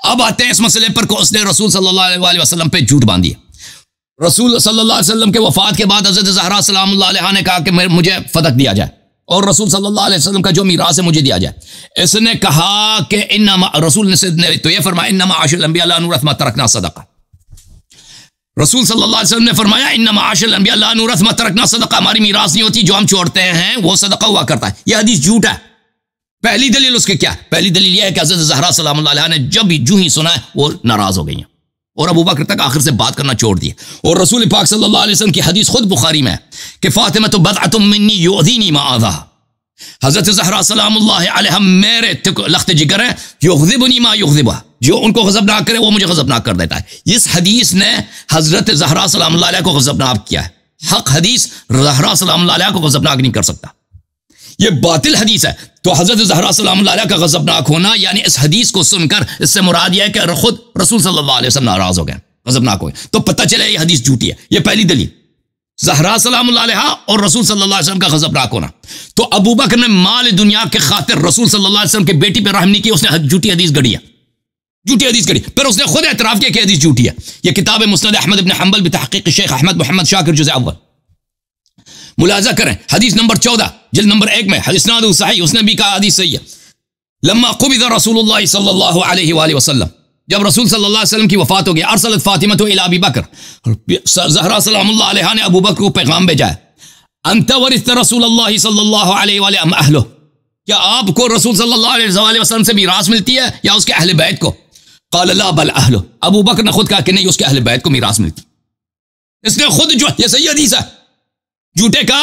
اب آتے ہیں اس مسئلے پر کہ اس نے رسول صلی اللہ علیہ وسلم پہ جھوٹ باندھی. رسول صلی اللہ علیہ وسلم کے وفات کے بعد حضرت زہرا سلام اللہ علیہ نے کہا کہ مجھے فدق دیا جائے اور رسول صلی اللہ علیہ وسلم کا جو میراث ہے مجھے دیا جائے. اس نے کہا کہ انما رسول نے تو یہ فرمایا انما عاش الانبیاء لا نورث ما ترکنا صدقہ. رسول صلی اللہ علیہ وسلم نے فرمایا انما عاش الانبیاء لا نورث ما ترکنا صدقہ، ہماری میراث نہیں ہوتی جو ہم چھوڑتے ہیں وہ صدقہ ہوا کرتا ہے. یہ حدیث جھوٹ ہے. پہلی دلیل اس کے کیا؟ پہلی دلیل یہ ہے کہ حضرت زہرا سلام اللہ علیہ نے جب جو ہی سنا ہے وہ ناراض ہو گئی ہیں اور ابو بکر تک آخر سے بات کرنا چھوڑ دیا. اور رسول پاک صلی اللہ علیہ وسلم کی حدیث خود بخاری میں ہے کہ فاطمہ تو بضعۃ منی یؤذینی ما آذاها. حضرت زہرا سلام اللہ علیہ میرے لخت جگر ہے، یغضبنی ما یغضبہ، جو ان کو غضبناک کرے وہ مجھے غضبناک کر دیتا ہے. اس حدیث نے حضرت زہرا سلام اللہ علیہ کو غضبناک کیا ہے. حق حدیث زہرا سلام اللہ علیہ کو غضبناک نہیں کر سکتا، یہ باطل حدیث ہے. تو حضرت زہرا سلام اللہ علیہ کا غضبناک ہونا یعنی اس حدیث کو سن کر اس سے مراد یہ ہے کہ خود رسول صلی اللہ علیہ وسلم ناراض ہو گئے، غضبناک ہوئے. تو پتہ چلے یہ حدیث جھوٹی ہے. یہ پہلی دلیل، زہرا سلام اللہ علیہ اور رسول صلی اللہ علیہ وسلم کا غضبناک ہونا. تو ابو بکر نے مال دنیا کے خاطر رسول صلی اللہ علیہ وسلم کے بیٹی پہ رحم نہیں کی، اس نے جھوٹی حدیث گڑھی ہے، جھوٹی حدیث گڑھی. پھر اس نے خود اعتراف کیا کہ حدیث جھوٹی ہے. یہ کتاب مسند احمد بن حنبل بتحقیق شیخ احمد محمد شاکر جزء اول ملاحظہ کریں. حدیث نمبر 14 جلد نمبر 1 میں اسناد صحیح، اس نے بھی کہا حدیث صحیح ہے. لما قبض رسول اللہ صلی اللہ علیہ وآلہ وسلم، جب رسول صلی اللہ علیہ وسلم کی وفات ہو گئی، ارسلت فاطمہ الی ابی بکر، زہرا سلام اللہ علیہ نے ابو بکر کو پیغام بھیجا ہے، انت ورثت رسول اللہ صلی اللہ علیہ وآلہ ام اہلہ، کیا آپ کو رسول صلی اللہ علیہ وسلم سے میراث ملتی ہے یا اس کے اہل بیت کو؟ قال لا بل اہلہ، ابو بکر نے خود کہا کہ نہیں، اس کے اہل بیت کو میراث ملتی. اس نے خود جو، یہ صحیح حدیث ہے، جھوٹے کا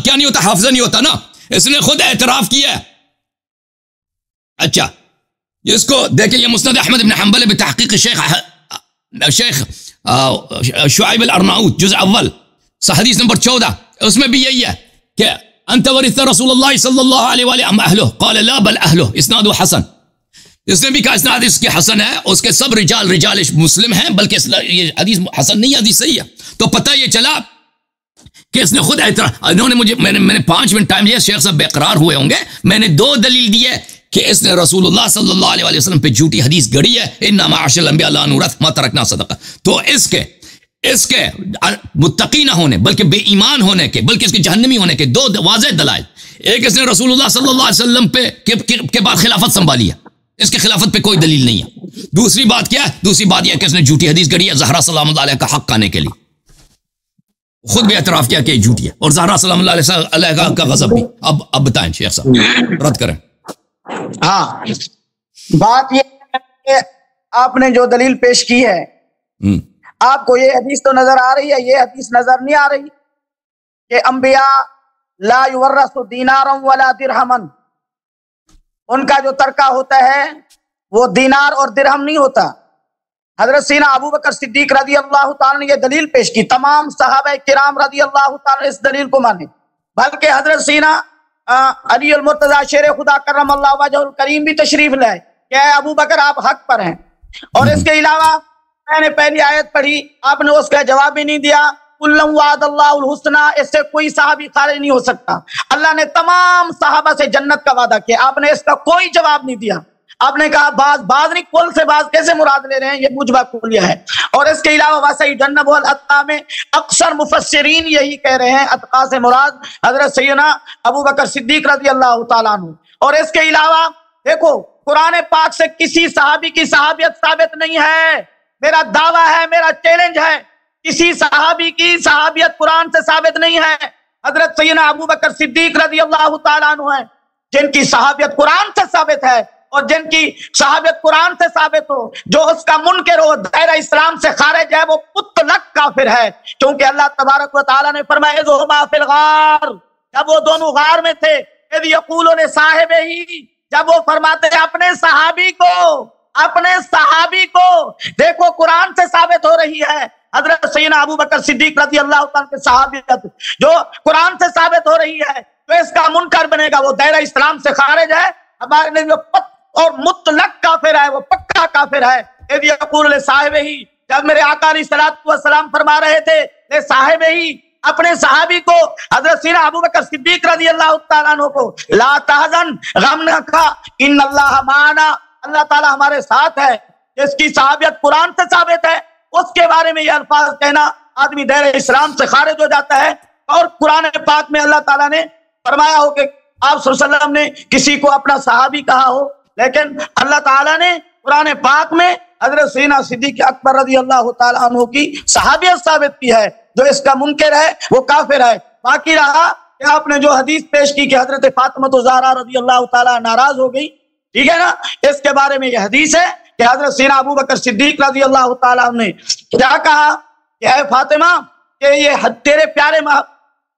کیا نہیں ہوتا، حافظہ نہیں ہوتا نا. اس نے خود اعتراف کیا. اچھا اس کو دیکھیں، یہ مسند احمد بن حنبل بتحقیق شیخ شعیب الارناؤوط جزء اول حدیث نمبر 14، اس میں بھی یہی ہے کہ انت ورثت رسول اللہ صلی اللہ علیہ وآلہ ام اہلہ قال لا بل اہلہ اسناد حسن. اس نے بھی کہا اسناد اس کے حسن ہے، اس کے سب رجال مسلم ہیں، بلکہ یہ حدیث حسن نہیں، حدیث صحیح ہے. تو پتہ یہ چلا کہ اس نے خود اعتراف، انہوں نے مجھے، میں نے 5 منٹ ٹائم لیا، شیخ صاحب بے قرار ہوئے ہوں گے، میں نے 2 دلیل دی ہے کہ اس نے رسول اللہ صلی اللہ علیہ وسلم پہ جھوٹی حدیث گڑھی ہے، انما عاش الانبیاء لا نورث ما ترکنا صدقہ. تو اس کے متقی نہ ہونے، بلکہ بے ایمان ہونے کے، بلکہ اس کے جہنمی ہونے کے 2 واضح دلائل. ایک، اس نے رسول اللہ صلی اللہ علیہ وسلم پہ کے بعد خلافت سنبھالی ہے، اس کے خلافت پہ کوئی دلیل نہیں ہے. دوسری بات کیا ہے؟ دوسری بات یہ کہ اس نے جھوٹی حدیث گڑھی ہے زہرا سلام اللہ علیہ کا حق آنے کے لیے، خود بھی اعتراف کیا کہ یہ جھوٹی ہے، اور زہرا سلام اللہ علیہ کا غضب بھی. اب بتائیں شیخ صاحب، رد کریں. ہاں، بات یہ ہے کہ آپ نے جو دلیل پیش کی ہے، آپ کو یہ حدیث تو نظر آ رہی ہے، یہ حدیث نظر نہیں آ رہی کہ انبیاء لا یورث دینارا ولا درہما، ان کا جو ترکہ ہوتا ہے وہ دینار اور درہم نہیں ہوتا. حضرت سیدنا ابو بکر صدیق رضی اللہ تعالیٰ نے یہ دلیل پیش کی، تمام صحابہ کرام رضی اللہ تعالیٰ اس دلیل کو مانے، بلکہ حضرت سیدنا علی المرتضی شیر خدا کرم اللہ وجہ الکریم بھی تشریف لائے کہ اے ابو بکر آپ حق پر ہیں. اور اس کے علاوہ میں نے پہلی آیت پڑھی، آپ نے اس کا جواب بھی نہیں دیا، کُلًا وعد اللہ الحسنى، اس سے کوئی صحابی خارج نہیں ہو سکتا. اللہ نے تمام صحابہ سے جنت کا وعدہ کیا، آپ نے اس کا کوئی جواب نہیں دیا. آپ نے کہا بعض نہیں، کل سے بعض کیسے مراد لے رہے ہیں، یہ مجبہ کلیہ ہے. اور اس کے علاوہ وَسَيُجَنَّبُهُ الْأَتْقَى میں اکثر مفسرین یہی کہہ رہے ہیں اتقا سے مراد حضرت سیدنا ابو بکر صدیق رضی اللہ تعالیٰ عنہ. اور اس کے علاوہ دیکھو، قرآن پاک سے کسی صحابی کی صحابیت ثابت نہیں ہے. میرا دعویٰ ہے، میرا چیلنج ہے، کسی صحابی کی صحابیت قرآن سے ثابت نہیں ہے. حضرت سیدنا ابو بکر صدیق رضی اللہ تعالیٰ عنہ ہیں جن کی صحابیت قرآن سے ثابت ہے، اور جن کی صحابیت قرآن سے ثابت ہو، جو اس کا منکر ہو، دائرہ اسلام سے خارج ہے، وہ مطلق کافر ہے. کیونکہ اللہ تبارک و تعالیٰ نے فرمایا اذ ہما فی الغار، جب وہ دونوں غار میں تھے، اذ یقول لصاحبہ، جب وہ فرماتے ہیں اپنے صحابی کو، دیکھو قرآن سے ثابت ہو رہی ہے حضرت سیدنا ابو بکر صدیق رضی اللہ تعالیٰ کے صحابیت جو قرآن سے ثابت ہو رہی ہے، تو اس کا منکر بنے گا، وہ دائرہ اسلام سے خارج ہے، ہمارے لیے جو اور مطلق کافر ہے، وہ پکا کافر ہے. اذ یقول لصاحبہ، جب میرے آقا علیہ الصلوۃ والسلام فرما رہے تھے لصاحبہ، اپنے صحابی کو، حضرت سیدنا ابو بکر صدیق رضی اللہ تعالیٰ عنہ کو، لا تحزن، غم نہ کھا، ان اللہ معنا، اللہ تعالیٰ ہمارے ساتھ ہے، جس کی صحابیت قرآن سے ثابت ہے، اس کے بارے میں یہ الفاظ کہنا آدمی دیر اسلام سے خارج ہو جاتا ہے۔ اور قرآن پاک میں اللہ تعالیٰ نے فرمایا ہو کہ آپ صلی اللہ علیہ وسلم نے کسی کو اپنا صحابی کہا ہو، لیکن اللہ تعالیٰ نے قرآن پاک میں حضرت سیدنا صدیق اکبر رضی اللہ تعالیٰ عنہ کی صحابیت ثابت کی ہے۔ جو اس کا منکر ہے وہ کافر ہے۔ باقی رہا کہ آپ نے جو حدیث پیش کی کہ حضرت فاطمہ الزہرا رضی اللہ تعالیٰ ناراض ہو گئی، ٹھیک ہے نا، اس کے بارے میں یہ حدیث ہے کہ حضرت سیدنا ابو بکر صدیق رضی اللہ تعالیٰ عنہ نے کیا کہا کہ اے فاطمہ، کہ یہ تیرے پیارے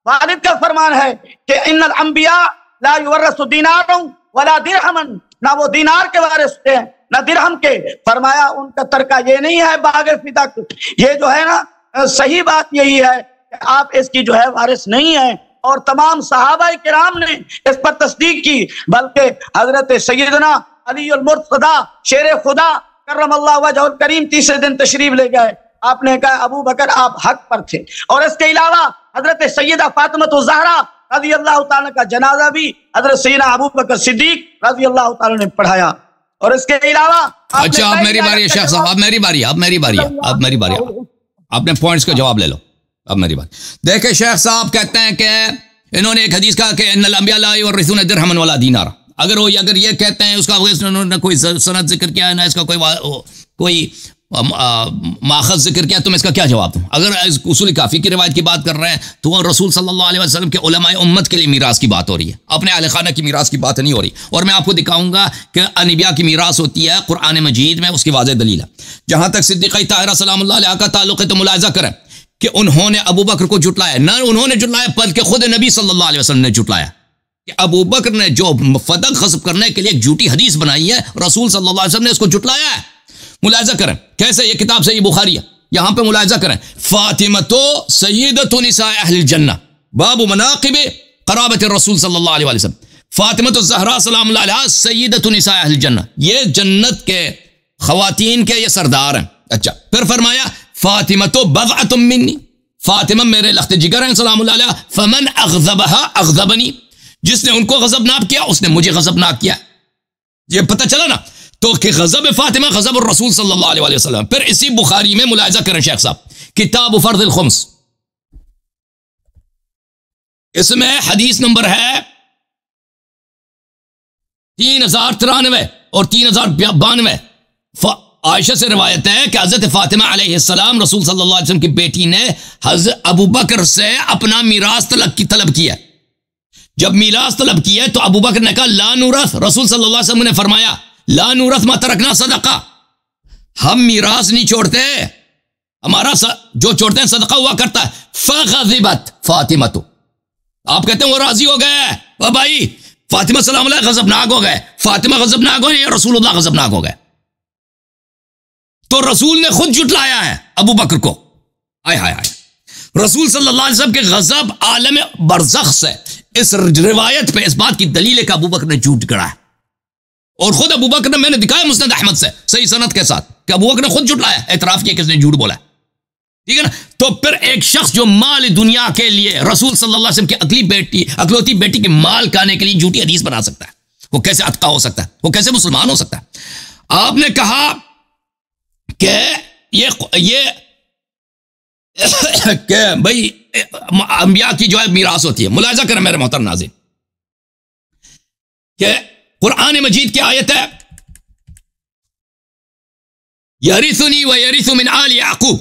والد کا فرمان ہے کہ ان الانبیاء لا یورث دینارا ولا درہما، نہ وہ دینار کے وارث ہوتے ہیں نہ درہم کے۔ فرمایا ان کا ترکہ یہ نہیں ہے باغ فدق، یہ جو ہے نا صحیح بات یہی ہے کہ آپ اس کی جو ہے وارث نہیں ہیں۔ اور تمام صحابہ کرام نے اس پر تصدیق کی، بلکہ حضرت سیدنا علی المرتضی شیر خدا کرم اللہ وجہ الکریم تیسرے دن تشریف لے گئے۔ آپ نے کہا ابو بکر آپ حق پر تھے۔ اور اس کے علاوہ حضرت سیدہ فاطمہ الزہرا رضی اللہ تعالیٰ کا جنازہ بھی حضرت سیدنا ابو بکر صدیق رضی اللہ تعالیٰ نے پڑھایا۔ اور اس کے علاوہ اچھا، اب میری باری ہے شیخ صاحب، اب میری باری ہے، آپ نے پوائنٹس کا جواب لے لو، اب میری بات دیکھیں۔ شیخ صاحب کہتے ہیں کہ انہوں نے ایک حدیث کہا کہ ان الانبیاء لا یورثون درہما ولا دینارا، اگر یہ کہتے ہیں اس کا انہوں نے کوئی سند ذکر کیا ہے، نہ اس کا کوئی ماخذ ذکر کیا، تم اس کا کیا جواب دوں؟ اگر اصول کافی کی روایت کی بات کر رہے ہیں تو وہ رسول صلی اللہ علیہ وسلم کے علماء امت کے لیے میراث کی بات ہو رہی ہے، اپنے اہل خانہ کی میراث کی بات نہیں ہو رہی۔ اور میں آپ کو دکھاؤں گا کہ انبیاء کی میراث ہوتی ہے قرآن مجید میں، اس کی واضح دلیل ہے۔ جہاں تک صدیقہ طاہرہ سلام اللہ علیہ کا تعلق ہے تو ملاحظہ کریں کہ انہوں نے ابو بکر کو جھٹلایا، نہ انہوں نے جھٹلایا بلکہ خود نبی صلی اللہ علیہ وسلم نے جھٹلایا کہ ابو بکر نے جو فدق غصب کرنے کے لیے ایک جھوٹی حدیث بنائی ہے، رسول صلی اللہ علیہ وسلم نے اس کو جھٹلایا ہے۔ ملاحظہ کریں کیسے، یہ کتاب صحیح بخاری ہے، یہاں پہ ملاحظہ کریں، فاطمہ سیدۃ نساء اہل الجنہ، باب مناقب قرابت الرسول صلی اللہ علیہ وسلم، فاطمہ الزہرا سلام اللہ علیہا سیدۃ نساء اہل الجنہ، یہ جنت کے خواتین کے یہ سردار ہیں۔ اچھا، پھر فرمایا فاطمہ بضعۃ منی، فاطمہ میرے لخت جگر ہیں سلام اللہ علیہ، فمن اغضبها اغضبنی، جس نے ان کو غضبناک کیا اس نے مجھے غضبناک کیا۔ یہ پتہ چلا نا، تو کہ غضب فاطمہ غضب الرسول صلی اللہ علیہ وسلم۔ پھر اسی بخاری میں ملاحظہ کریں شیخ صاحب، کتاب فرض الخمس، اس میں حدیث نمبر ہے 3093 اور 3092۔ عائشہ سے روایت ہے کہ حضرت فاطمہ علیہ السلام رسول صلی اللہ علیہ وسلم کی بیٹی نے حضرت ابو بکر سے اپنا میراث طلب کیا۔ جب میراث طلب کیا تو ابو بکر نے کہا لا نورث، رسول صلی اللہ علیہ وسلم نے فرمایا لا نورث ما ترکنا صدقہ، ہم میراث نہیں چھوڑتے، ہمارا جو چھوڑتے ہیں صدقہ ہوا کرتا ہے۔ فغضبت فاطمہ، تو آپ کہتے ہیں وہ راضی ہو گئے، بھائی فاطمہ سلام اللہ غضبناک ہو گئے، فاطمہ غضبناک ہو گئے، رسول اللہ غضبناک ہو گئے۔ تو رسول نے خود جھٹلایا ہے ابو بکر کو۔ آئے ہائے ہائے، رسول صلی اللہ علیہ وسلم کے غضب عالم برزخ سے، اس روایت پہ اس بات کی دلیل ہے کہ ابو بکر نے جھوٹ گڑا ہے۔ اور خود ابو بکر نے، میں نے دکھایا مسند احمد سے صحیح سند کے ساتھ کہ ابو بکر نے خود جھٹلایا، اعتراف کیا کہ اس نے جھوٹ بولا ہے، ٹھیک ہے نا۔ تو پھر ایک شخص جو مال دنیا کے لیے رسول صلی اللہ علیہ وسلم کی اکلوتی بیٹی کے مال کھانے کے لیے جھوٹی حدیث بنا سکتا ہے، وہ کیسے اتقا ہو سکتا ہے، وہ کیسے مسلمان ہو سکتا ہے؟ آپ نے کہا کہ یہ کہ بھائی انبیاء کی جو ہے میراث ہوتی ہے۔ ملاحظہ کریں میرے محترم ناظرین کہ قرآن مجید کی آیت ہے یرثنی و یرث من آل یعقوب،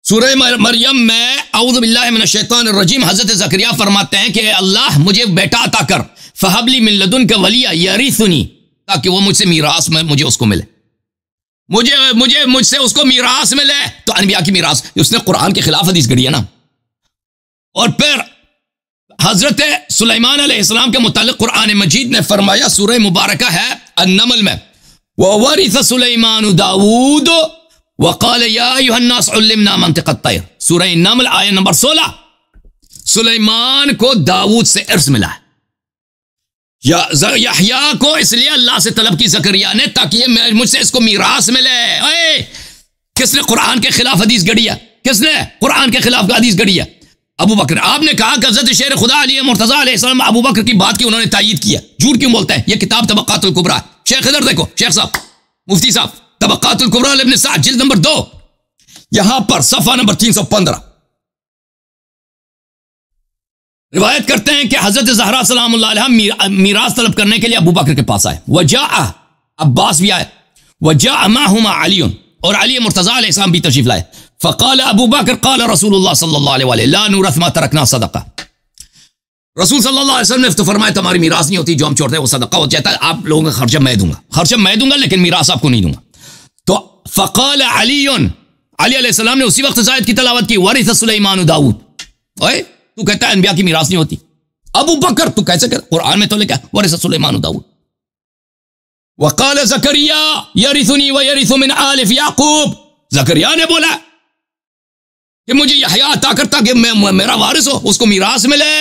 سورہ مریم میں اعوذ باللہ من الشیطان الرجیم حضرت زکریا فرماتے ہیں کہ اللہ مجھے بیٹا عطا کر، فہب لی من لدنک ولیہ یرثنی، تاکہ وہ مجھ سے میراث میں مجھے اس کو ملے، مجھ سے اس کو میراث ملے۔ تو انبیاء کی میراث، اس نے قرآن کے خلاف حدیث گڑھی ہے نا۔ اور پھر حضرت سلیمان علیہ السلام کے متعلق قرآن مجید نے فرمایا، سورہ مبارکہ ہے النمل میں، وَوَرِثَ سُلَيْمَانُ دَاوُودُ وَقَالَ يَا أَيُّهَا النَّاسُ عُلِّمْنَا مَنطِقَ الطَّيْرِ، سورہ نمل آیت نمبر 16۔ سلیمان کو داؤد سے ارث ملا ہے، یحییٰ کو اس لیے اللہ سے طلب کی زکریا نے تاکہ مجھ سے اس کو میراث ملے۔ کس نے قرآن کے خلاف حدیث گڑھی ہے؟ کس نے قرآن کے خلاف حدیث گڑھی ہے؟ ابو بکر۔ آپ نے کہا کہ حضرت شیر خدا علی مرتضیٰ علیہ السلام ابو بکر کی بات کی انہوں نے تائید کیا، جھوٹ کیوں بولتے ہیں؟ یہ کتاب طبقات الکبریٰ شیخ ادھر دیکھو، شیخ صاحب، مفتی صاحب، طبقات الکبریٰ لابن سعد جلد نمبر 2، یہاں پر صفحہ نمبر 315 روایت کرتے ہیں کہ حضرت زہرا سلام اللہ علیہ میراث طلب کرنے کے لیے ابو بکر کے پاس آئے، وجاء عباس بھی آئے، وجاء معہما علی، اور علی مرتضیٰ علیہ السلام بھی تشریف لائے، فقال ابو بکر قال رسول اللہ صلی اللہ علیہ وآلہ لا نورث ما ترکنا صدقہ، رسول صلی اللہ علیہ وسلم نے تو فرمایا تمہاری میراث نہیں ہوتی، جو ہم چھوڑتے ہیں وہ صدقہ ہو جاتا ہے، آپ لوگوں کا خرچہ میں دوں گا، خرچہ میں دوں گا لیکن میراث آپ کو نہیں دوں گا۔ تو فقال علی علیہ السلام نے اسی وقت اس آیت کی تلاوت کی، ورث سلیمان داؤد، اوے تو کہتا ہے انبیاء کی میراث نہیں ہوتی، ابو بکر تو کیسے کہتا، قرآن میں تو لکھا ورث سلیمان داؤد، وقال زکریا یرثنی ویرث من آل یعقوب، زکریا نے بولا کہ مجھے یحییٰ عطا کرتا کہ میرا وارث ہو، اس کو میراث ملے۔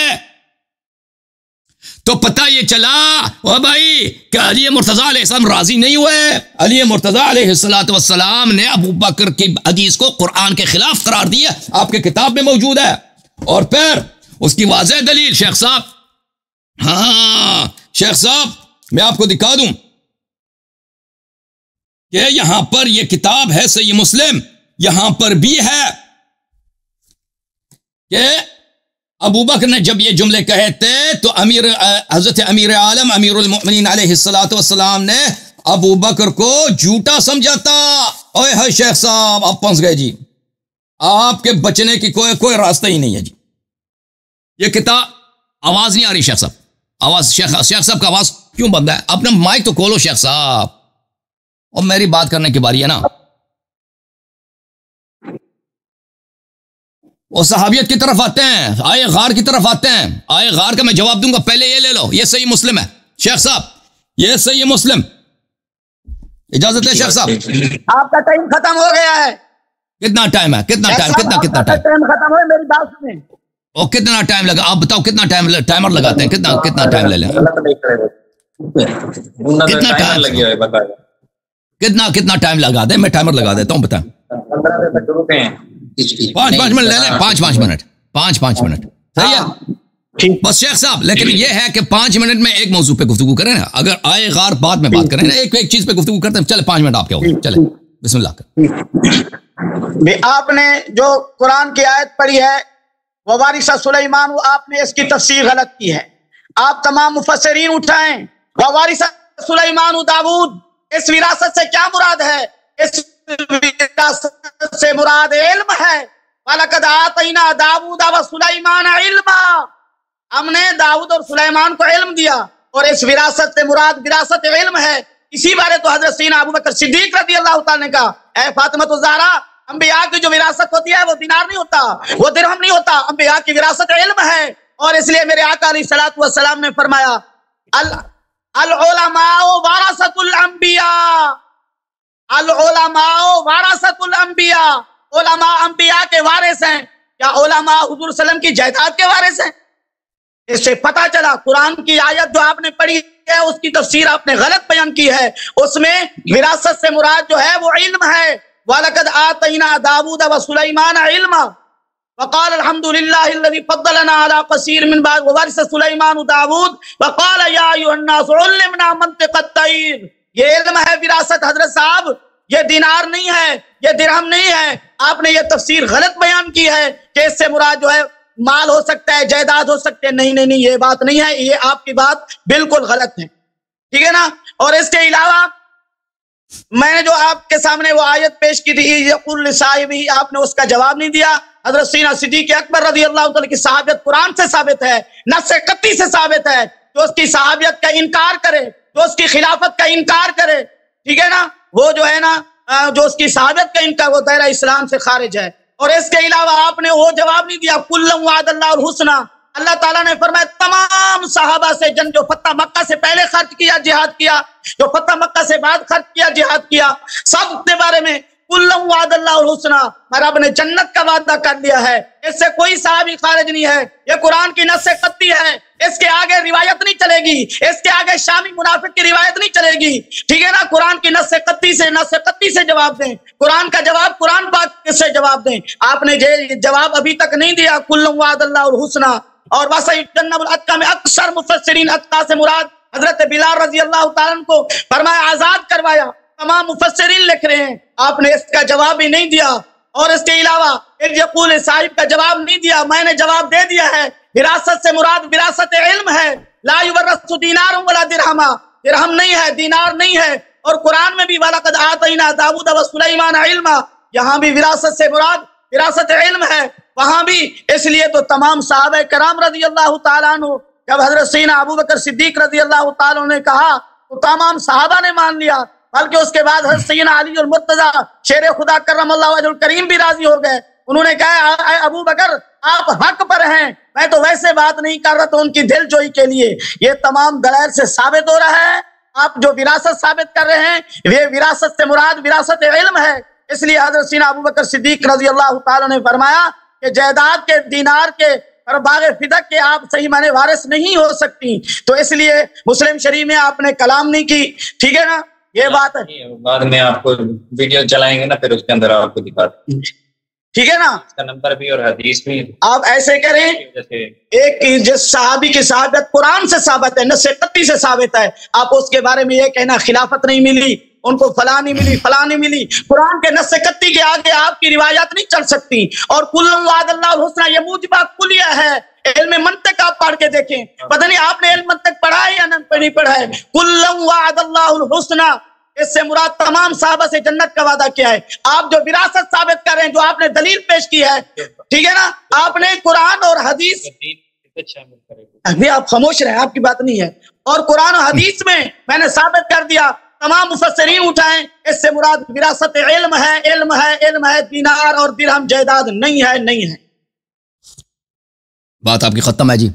تو پتہ یہ چلا او بھائی کہ علی مرتضیٰ علیہ السلام راضی نہیں ہوئے، علی مرتضیٰ علیہ السلام نے ابو بکر کی حدیث کو قرآن کے خلاف قرار دیا، آپ کے کتاب میں موجود ہے، اور پھر اس کی واضح دلیل شیخ صاحب، ہاں شیخ صاحب میں آپ کو دکھا دوں کہ یہاں پر یہ کتاب ہے صحیح مسلم، یہاں پر بھی ہے کہ ابو بکر نے جب یہ جملے کہے تھے تو حضرت امیر عالم امیر المؤمنین علیہ السلام نے ابو بکر کو جھوٹا سمجھا تھا۔ اوے ہے شیخ صاحب آپ پھنس گئے جی، آپ کے بچنے کی کوئی راستہ ہی نہیں ہے جی۔ یہ کتاب آواز نہیں آ رہی شیخ صاحب، آواز شیخ صاحب کا آواز کیوں بند ہے؟ اپنا مائک تو کھولو شیخ صاحب، اور میری بات کرنے کی باری ہے نا۔ وہ صحابیت کی طرف آتے ہیں، آئے غار کی طرف آتے ہیں، آئے غار کا میں جواب دوں گا، پہلے یہ لے لو، یہ صحیح مسلم ہے شیخ صاحب، یہ صحیح مسلم، اجازت ہے شیخ صاحب؟ آپ کا ٹائم ختم ہو گیا ہے۔ کتنا ٹائم ہے؟ کتنا ٹائم ختم ہو، میری بات سنیں۔ اور کتنا ٹائم لگا؟ آپ بتاؤ کتنا ٹائم، ٹائمر لگاتے ہیں، کتنا ٹائم لے لیں؟ کتنا ٹائم کتنا ٹائم لگا دیں؟ میں ٹائمر لگا دیتا ہوں، بتائیں۔ 5 منٹ لے لیں، 5 منٹ 5 منٹ صحیح ہے بس شیخ صاحب، لیکن یہ ہے کہ 5 منٹ میں ایک موضوع پہ گفتگو کریں نا، اگر آئے غار بعد میں بات کریں نا، ایک چیز پہ گفتگو کرتے ہیں، چلے 5 منٹ آپ کے ہو، چلے بسم اللہ کر۔ آپ نے جو قرآن کی آیت پڑھی ہے ووارث سلیمان، آپ نے اس کی تفسیر غلط کی ہے۔ آپ تمام مفسرین اٹھائیں، ووارث سلیمان داؤد، اس وراثت سے کیا مراد ہے؟ اس وراثت سے مراد علم ہے۔ وَلَقَدْ آتَيْنَا دَاوُودَ وَسُلَيْمَانَ عِلْمًا، ہم نے داؤد اور سلیمان کو علم دیا، اور اس وراثت سے مراد وراثت علم ہے۔ اسی بارے تو حضرت سیدنا ابو بکر صدیق رضی اللہ تعالیٰ نے کہا، اے فاطمہ الزہرا، انبیاء کی جو وراثت ہوتی ہے وہ دینار نہیں ہوتا، وہ درہم نہیں ہوتا، انبیاء کی وراثت علم ہے۔ اور اس لیے میرے آقا علیہ السلام نے فرمایا العلماء ورثۃ الانبیاء، العلماء ورثۃ الانبیاء، علماء انبیاء کے وارث ہیں۔ کیا علماء حضور صلی اللہ علیہ وسلم کی جائیداد کے وارث ہیں؟ اس سے پتہ چلا قرآن کی آیت جو آپ نے پڑھی ہے اس کی تفسیر آپ نے غلط بیان کی ہے، اس میں وراثت سے مراد جو ہے وہ علم ہے۔ وَلَقَدْ آتَيْنَا دَاوُودَ وَسُلَيْمَانَ عِلْمًا وَقَالَ الْحَمْدُ لِلَّهِ الَّذِي فَضَّلَنَا عَلَى كَثِيرٍ مِّن بَعْدِ وَوَرِثَ سُلَيْمَانُ دَاوُودَ وَقَالَ يَا أَيُّهَا النَّاسُ عُلِّمْنَا مَنطِقَ الطَّيْرِ۔ یہ علم ہے وراثت حضرت صاحب، یہ دینار نہیں ہے، یہ درہم نہیں ہے۔ آپ نے یہ تفسیر غلط بیان کی ہے کہ اس سے مراد جو ہے مال ہو سکتا ہے، جائیداد ہو سکتے ہیں، نہیں نہیں نہیں، یہ بات نہیں ہے، یہ آپ کی بات بالکل غلط ہے، ٹھیک ہے نا۔ اور اس کے علاوہ میں نے جو آپ کے سامنے وہ آیت پیش کی تھی یقول لصاحبہ، آپ نے اس کا جواب نہیں دیا۔ حضرت سیدنا صدیق اکبر رضی اللہ تعالیٰ کی صحابیت قرآن سے ثابت ہے، نص قطعی سے ثابت ہے۔ جو اس کی صحابیت کا انکار کرے، جو اس کی خلافت کا انکار کرے، ٹھیک ہے نا، وہ جو ہے نا جو اس کی صحابیت کا انکار، وہ دائرہ اسلام سے خارج ہے۔ اور اس کے علاوہ آپ نے وہ جواب نہیں دیا کُلًّا وعد اللہ الحسنى، اللہ تعالیٰ نے فرمایا تمام صحابہ سے جو فتح مکہ سے پہلے خرچ کیا جہاد کیا، جو فتح مکہ سے بعد خرچ کیا جہاد کیا، سب کے بارے میں کُلًّا وعد اللہ الحسنى، رب نے جنت کا وعدہ کر لیا ہے۔ اس سے کوئی صحابی خارج نہیں ہے، یہ قرآن کی نص قطعی ہے، اس کے آگے روایت نہیں چلے گی، اس کے آگے شامی منافق کی روایت نہیں چلے گی، ٹھیک ہے نا۔ قرآن کی نص قطعی سے جواب دیں، قرآن کا جواب قرآن پاک سے جواب دیں۔ آپ نے جواب ابھی تک نہیں دیا کُلًّا وعد اللہ الحسنى۔ اور وَسَيُجَنَّبُ الْأَتْقَى میں اکثر مفسرین اتقیٰ سے مراد حضرت بلال رضی اللہ تعالیٰ عنہ کو فرمایا آزاد کروایا. تمام مفسرین لکھ رہے ہیں آپ نے اس کا جواب بھی نہیں دیا، اور اس کے علاوہ یقول صاحب کا جواب نہیں دیا. میں نے جواب دے دیا ہے. وراثت سے مراد وراثت علم ہے. لا یورث دینار ولا درہم، درہم نہیں ہے، دینار نہیں ہے. اور قرآن میں بھی وَلَقَدْ آتَيْنَا داؤد وسلیمان علما، یہاں بھی وراثت سے مراد وراثت علم ہے، وہاں بھی. اس لیے تو تمام صحابہ کرام رضی اللہ تعالیٰ عنہ، جب حضرت سیدنا ابو بکر صدیق رضی اللہ تعالیٰ عنہ نے کہا تو تمام صحابہ نے مان لیا، بلکہ اس کے بعد حضرت سیدنا علی المرتضیٰ شیر خدا کرم اللہ وجہ الکریم بھی راضی ہو گئے. انہوں نے کہا اے ابو بکر آپ حق پر ہیں، میں تو ویسے بات نہیں کر رہا تو ان کی دل جوئی کے لیے. یہ تمام دلائل سے ثابت ہو رہا ہے آپ جو وراثت ثابت کر رہے ہیں یہ وراثت سے مراد وراثت علم ہے. اس لیے حضرت سیدنا ابو بکر صدیق رضی اللہ تعالیٰ نے فرمایا کہ جائیداد کے دینار کے اور باغ فدق کے آپ صحیح معنی وارث نہیں ہو سکتی. تو اس لیے مسلم شریف میں آپ نے کلام نہیں کی، ٹھیک ہے نا، یہ بات ہے. بعد میں آپ کو ویڈیو چلائیں گے نا، پھر اس کے اندر آپ کو دکھاتے ہیں، ٹھیک ہے نا، اس کا نمبر بھی اور حدیث بھی. آپ ایسے کریں، ایک جس صحابی کی صحابت قرآن سے ثابت ہے، نص قطعی سے ثابت ہے، آپ اس کے بارے میں یہ کہنا خلافت نہیں ملی، ان کو فلاں نہیں ملی، فلاں نہیں ملی. قرآن کے نص قطعی کے آگے آپ کی روایات نہیں چل سکتی. اور کل وعد اللہ الحسنى یہ موجبات کلیہ ہے. علم منطق آپ پڑھ کے دیکھیں، پتہ نہیں آپ نے علم منطق پڑھا ہے یا نہیں پڑھا ہے. کل وعد اللہ الحسنى، اس سے مراد تمام صحابہ سے جنت کا وعدہ کیا ہے. آپ جو وراثت ثابت کر رہے ہیں، جو آپ نے دلیل پیش کی ہے، ٹھیک ہے نا، آپ نے قرآن اور حدیث، ابھی آپ خاموش رہیں، آپ کی بات نہیں ہے. اور قرآن و حدیث میں نے ثابت کر دیا، تمام مفسرین اٹھائیں، اس سے مراد وراثت علم ہے، علم ہے، علم ہے، دینار اور درہم جائیداد نہیں ہے، نہیں ہے. بات آپ کی ختم ہے جی.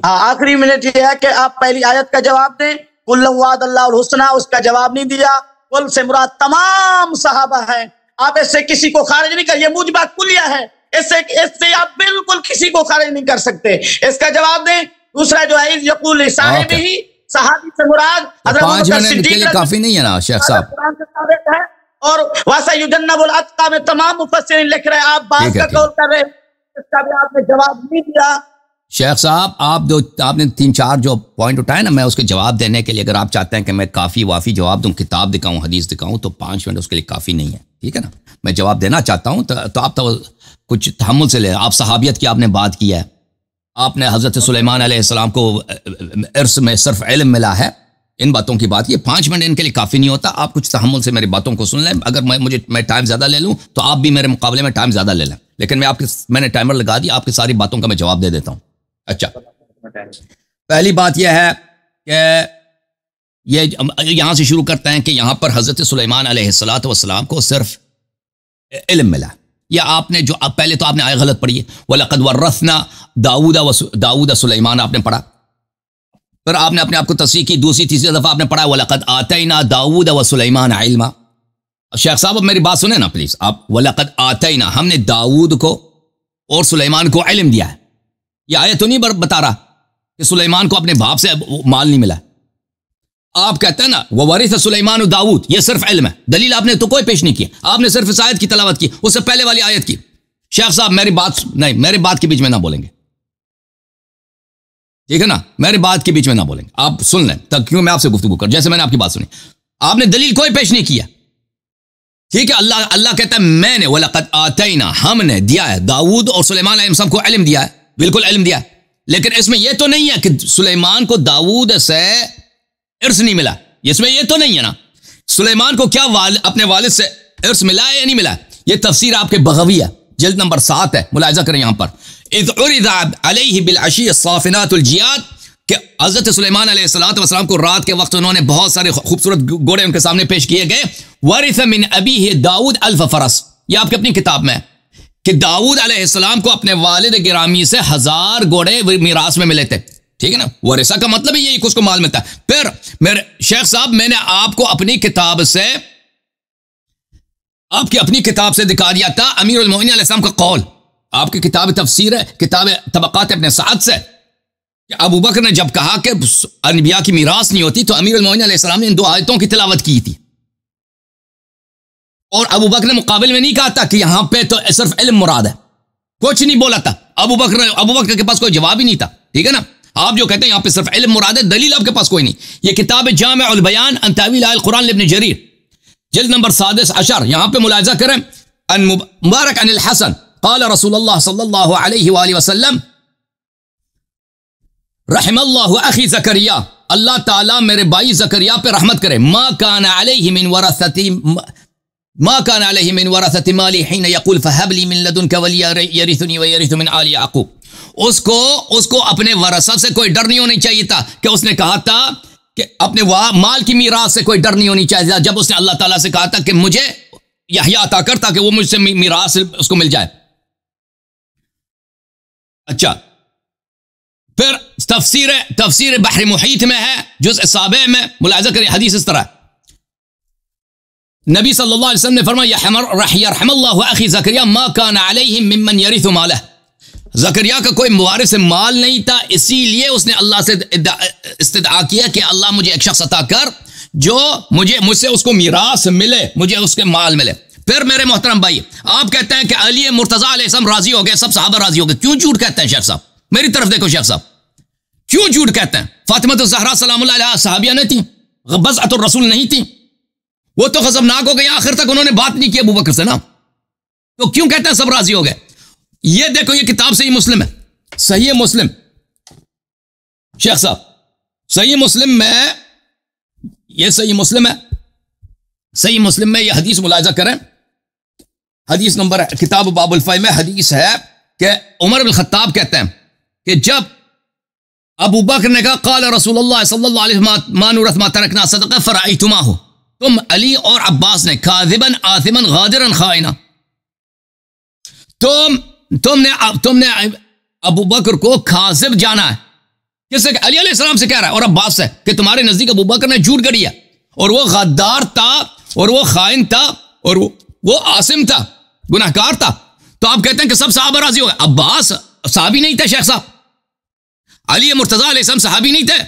آخری منٹ یہ ہے کہ آپ پہلی آیت کا جواب دیں. کل وعد اللہ الحسنى، اس کا جواب نہیں دیا. کل سے مراد تمام صحابہ ہیں، آپ اس سے کسی کو خارج نہیں کر، یہ موجبات کلیہ ہے، اس سے آپ بالکل کسی کو خارج نہیں کر سکتے. اس کا جواب دیں. دوسرا جو ہے یقول صاحب ہی، صحابی سے مراد حضرت 5 منٹ کے لیے کافی نہیں ہے نا شیخ صاحب. قرآن سے ثابت ہے. اور وَسَيُجَنَّبُ الْأَتْقَى میں تمام مفسرین لکھ رہے ہیں، آپ بات کا قول کر رہے ہیں، اس کا بھی آپ نے جواب نہیں دیا. شیخ صاحب آپ نے 3-4 جو پوائنٹ اٹھائے نا، میں اس کے جواب دینے کے لیے اگر آپ چاہتے ہیں کہ میں کافی وافی جواب دوں، کتاب دکھاؤں، حدیث دکھاؤں، تو 5 منٹ اس کے لیے کافی نہیں ہے، ٹھیک ہے نا. میں جواب دینا چاہتا ہوں تو آپ تو کچھ تحمل سے لیں. آپ صحابیت کی آپ نے بات کی ہے، آپ نے حضرت سلیمان علیہ السلام کو ارث میں صرف علم ملا ہے، ان باتوں کی بات. یہ 5 منٹ ان کے لیے کافی نہیں ہوتا. آپ کچھ تحمل سے میری باتوں کو سن لیں. اگر میں ٹائم زیادہ لے لوں تو آپ بھی میرے مقابلے میں ٹائم زیادہ لے لیں، لیکن میں نے ٹائمر لگا دی، آپ کی ساری باتوں کا میں جواب دے دیتا ہوں. اچھا، پہلی بات یہ ہے کہ یہ یہاں سے شروع کرتے ہیں کہ یہاں پر حضرت سلیمان علیہ السلام کو صرف علم ملا. یا آپ نے جو پہلے تو آپ نے آیت غلط پڑھی ہے، وَلَقَدْ وَرَّثْنَا داؤد سلیمان آپ نے پڑھا، پھر آپ نے اپنے آپ کو تصحیح کی، دوسری تیسری دفعہ آپ نے پڑھا وَلَقَدْ آتَيْنَا داؤد وسلیمان علما. شیخ صاحب اب میری بات سنیں نا پلیز. آپ وَلَقَدْ آتَيْنَا، ہم نے داؤد کو اور سلیمان کو علم دیا ہے. یہ آیت تو نہیں بتا رہا کہ سلیمان کو اپنے باپ سے مال نہیں ملا. آپ کہتے ہیں نا وَوَرِثَ سُلَيْمَانُ داؤد، یہ صرف علم ہے. دلیل آپ نے تو کوئی پیش نہیں کی، آپ نے صرف اس آیت کی تلاوت کی، اس سے پہلے والی آیت کی. شیخ صاحب میری بات کے بیچ میں نہ بولیں گے، ٹھیک ہے نا، میری بات کے بیچ میں نہ بولیں گے. آپ سن لیں تک، کیوں میں آپ سے گفتگو کر، جیسے میں نے آپ کی بات سنی. آپ نے دلیل کوئی پیش نہیں کیا، ٹھیک ہے. اللہ کہتا ہے میں نے وَلَقَدْ آتَيْنَا، ہم نے دیا ہے داؤد اور سلیمان علیہ السلام کو علم دیا ہے، بالکل علم دیا ہے. لیکن اس میں یہ تو نہیں ہے کہ سلیمان کو داؤد سے ارث نہیں ملا، اس میں یہ تو نہیں ہے نا. سلیمان کو کیا اپنے والد سے ارث ملا ہے یا نہیں ملا؟ یہ تفسیر آپ کے بغوی ہے، جلد نمبر 7 ہے، ملاحظہ کریں یہاں پر. اذ عرض علیہ بالعشی الصافنات الجیاد، کہ حضرت سلیمان علیہ السلام کو رات کے وقت انہوں نے بہت سارے خوبصورت گھوڑے ان کے سامنے پیش کیے گئے. ورث من ابیہ داؤد 1000 فرس، یہ آپ کی اپنی کتاب میں ہے کہ داؤد علیہ السلام کو اپنے والد گرامی سے 1000 گھوڑے میراث میں ملے تھے، ٹھیک ہے نا. ورثہ کا مطلب یہی کہ اس کو مال ملتا ہے. پھر میرے شیخ صاحب میں نے آپ کو اپنی کتاب سے دکھا دیا تھا امیر المومنین علیہ السلام کا قول. آپ کی کتاب تفسیر ہے، کتاب طبقات ابن سعد سے، کہ ابو بکر نے جب کہا کہ انبیاء کی میراث نہیں ہوتی تو امیر المومنین علیہ السلام نے ان 2 آیتوں کی تلاوت کی تھی. اور ابو بکر نے مقابل میں نہیں کہا تھا کہ یہاں پہ تو صرف علم مراد ہے، کچھ نہیں بولا تھا. ابو بکر کے پاس کوئی جواب ہی نہیں تھا، ٹھیک ہے نا. آپ جو کہتے ہیں یہاں پہ صرف علم مراد ہے، دلیل آپ کے پاس کوئی نہیں. یہ کتاب جامع البیان عن تاویل القرآن لابن جریر، جلد نمبر 16، یہاں پہ ملاحظہ کریں. ان مبارک عن الحسن قال رسول اللہ صلی اللہ علیہ وآلہ وسلم رحم اللہ اخی زکریا، اللہ تعالیٰ میرے بھائی زکریا پہ رحمت کرے. ما کان علیہ من ورثۃ مالی حین یقول فہب لی من لدنک ولیا یرثنی ویرث من آل یعقوب. اس کو اپنے ورثہ سے کوئی ڈر نہیں ہونی چاہیے تھا کہ اس نے کہا تھا کہ اپنے مال کی میراث سے کوئی ڈر نہیں ہونی چاہیے تھا جب اس نے اللہ تعالیٰ سے کہا تھا کہ مجھے یحییٰ عطا کر تاکہ وہ مجھ سے میراث اس کو مل جائے. اچھا، پھر تفسیر بحر محیط میں ہے جزء 7 میں ملاحظہ کریں، حدیث اس طرح نبی صلی اللہ علیہ وسلم نے فرمایا یرحم اللہ اخی زکریا ما کان علیہ ممن یرث مالہ. زکریا کا کوئی موارث مال نہیں تھا، اسی لیے اس نے اللہ سے استدعا کیا کہ اللہ مجھے ایک شخص عطا کر جو مجھ سے اس کو میراث ملے، مجھے اس کے مال ملے. پھر میرے محترم بھائی، آپ کہتے ہیں کہ علی مرتضیٰ علیہ السلام راضی ہو گئے، سب صحابہ راضی ہو گئے. کیوں جھوٹ کہتے ہیں شیخ صاحب؟ میری طرف دیکھو شیخ صاحب، کیوں جھوٹ کہتے ہیں؟ فاطمہ الزہرا سلام اللہ علیہا صحابیہ نہیں تھیں، بضعۃ الرسول نہیں تھیں، وہ تو غضبناک ہو گئی، آخر تک انہوں نے بات نہیں کی ابو بکر سے نا. تو کیوں کہتے ہیں سب راضی ہو گئے؟ یہ دیکھو، یہ کتاب صحیح مسلم ہے، صحیح مسلم شیخ صاحب، صحیح مسلم میں، یہ صحیح مسلم ہے، صحیح مسلم میں یہ حدیث ملاحظہ کریں. حدیث نمبر کتاب باب الفیع میں حدیث ہے کہ عمر بن الخطاب کہتے ہیں کہ جب ابو بکر نے کہا قال رسول اللہ صلی اللہ علیہ وسلم ما نورث ما ترکنا صدقہ فرأیتماہ، تم علی اور عباس نے کاذبا آثما غادرا خائنا، تم نے ابو بکر کو کاذب جانا ہے. کس سے؟ علی علیہ السلام سے کہہ رہا ہے اور عباس سے کہ تمہارے نزدیک ابو بکر نے جھوٹ گڑی ہے اور وہ غدار تھا اور وہ خائن تھا اور وہ عاصم تھا، گناہگار تھا. تو آپ کہتے ہیں کہ سب صحابہ راضی ہو گئے. عباس صحابی نہیں تھے شیخ صاحب، علی مرتضیٰ علیہ السلام صحابی نہیں تھے،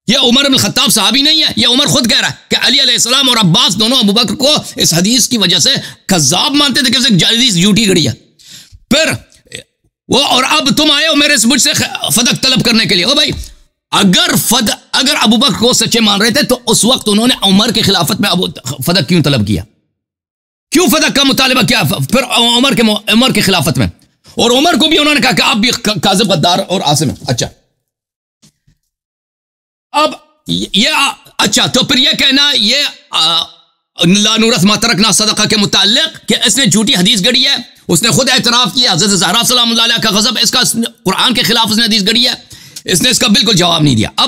یہ عمر بن الخطاب صحابی نہیں ہے. یہ عمر خود کہہ رہا ہے کہ علی علیہ السلام اور عباس دونوں ابو بکر کو اس حدیث کی وجہ سے کذاب مانتے تھے کہ حدیث جھوٹی گڑی ہے. پھر وہ اور اب تم آئے ہو مجھ سے فدق طلب کرنے کے لیے. او بھائی، اگر ابو بکر کو سچے مان رہے تھے تو اس وقت انہوں نے عمر کی خلافت میں فدق کیوں طلب کیا؟ کیوں فدق کا مطالبہ کیا پھر عمر کی خلافت میں؟ اور عمر کو بھی انہوں نے کہا کہ آپ بھی کاذب، غدار اور عاصم ہیں. اچھا، اب یہ اچھا تو پھر یہ کہنا یہ لا نورث ما ترکنا صدقہ کے متعلق کہ اس نے جھوٹی حدیث گڑی ہے، اس نے خود اعتراف کیا حضرت زہرا سلام اللہ علیہ کا غضب، اس کا قرآن کے خلاف اس نے حدیث گڑی ہے، اس نے اس کا بالکل جواب نہیں دیا. اب